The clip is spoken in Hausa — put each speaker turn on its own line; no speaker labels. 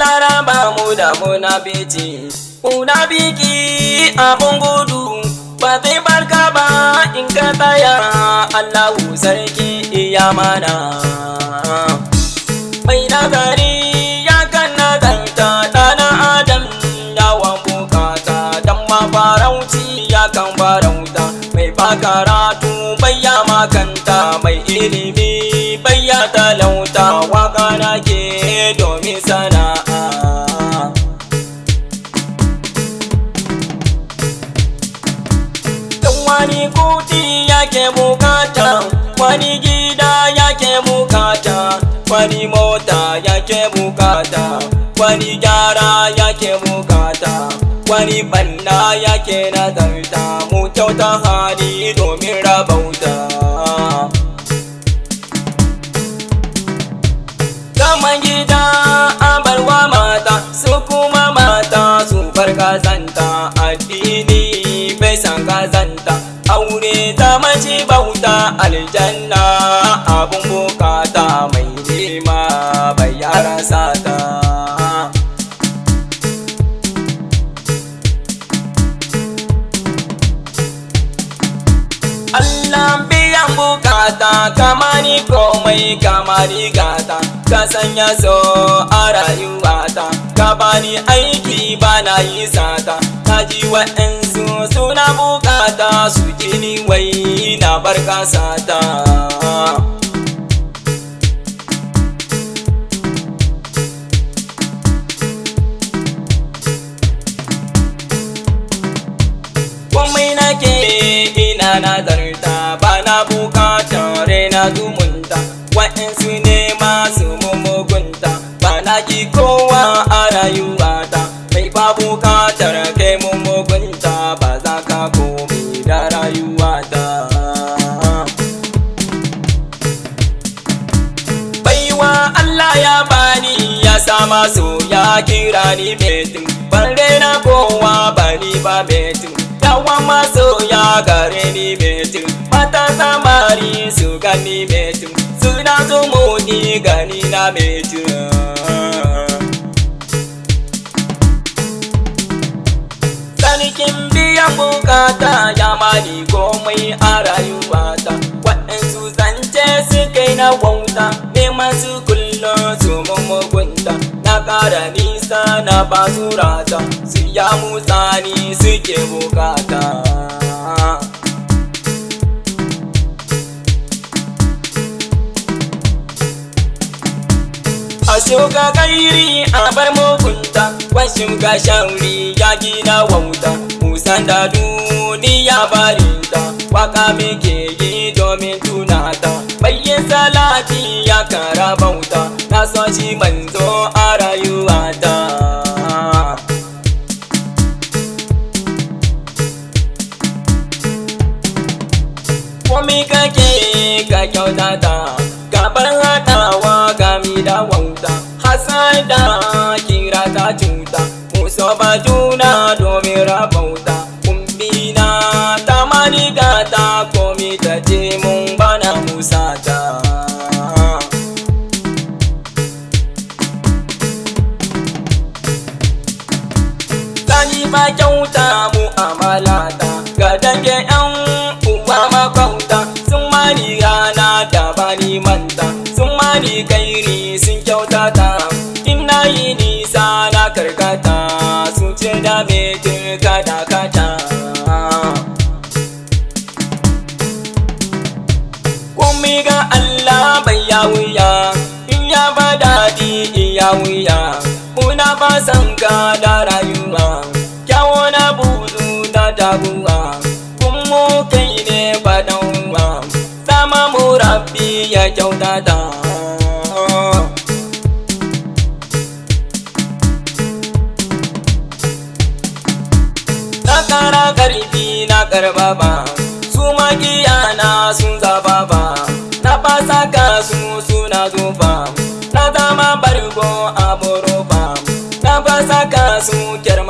Allah raba mu da munafiki abun gudu ba zai barka ba in ka tsaya. Allahu sarki iya mana mai nazari ya kan nazarta ɗana adam yawan bukata dan mafarauci ya kan farauta mai bakaratu bayya makanta mai ilimi bayya talauta waka nake domin sana'a. Wani kuti yake bukata, wani gida yake bukata, wani mota yake bukata, wani gyara yake bukata, wani banna yake nazarta mu kyauta hali domin rabauta. Kaman gida an barwa mata su kuma mata su bar kazanta, addini bai san kazanta, aure ta mace bauta, aljanna abun bukata mai nema bai yara sata. Allah biyan bukata kamani komai kamani gata, ka sanya so a rayuwata, ka bani aiki bana yi sata, ka ji waɗansu suna bukata su jini wai na barka sata. Komai nake ina nazarta bana bukatar rena zumunta, waɗansu ne masu mugunta bana ki kowa a rayuwata, mai ba bukatar kai mugunta ba za ka komi da rayuwata. Baiwa Allah ya bani ya sama so ya kira ni betin, ban rena kowa bani ba betin, yawan maso ya gare ni betin, mata samari su gani betin, suna zumuni gani na betin. Sarkin biyan bukata ya mani komai a rayuwata, waɗansu zance su kai na wauta, neman su kullum su mugunta, na ƙara nisa na basurata, su ya mutsani suke bukata. A shuka kairi a bar mugunta, wa shuka shauri ya gina wauta, musan da duniya barinta, waka muke yi domin tunata, bayyin salati ya kara bauta, na so shi manzo a rayuwata. Komi kake ka kyautata, gabar haɗawa gami da wauta, hasada kira ta cuta, muso ba juna domin rabauta, kumbina ta manigata komi ta ce mun bana musata. Sani ba kyauta mu amalata, ga dange yan uwa makauta, sun mani rana da bani manta, sun mani kairi sun kyautata, ina yi nisa na karkata, sun ce da metin kada kata. Kumi ga Allah bai ya wuya, in ya ba daɗi in ya wuya, muna fasan ka da rayuwa, kyawo na buzu da taguwa, kuma kai ne faɗanwa, sama mu rabbi ya kyautata. Na kara karfi na karbaba, su magiyana sun zaba ba, na fasa kasu suna zuba, na zama bargo a boroba, na fasa kasu kyar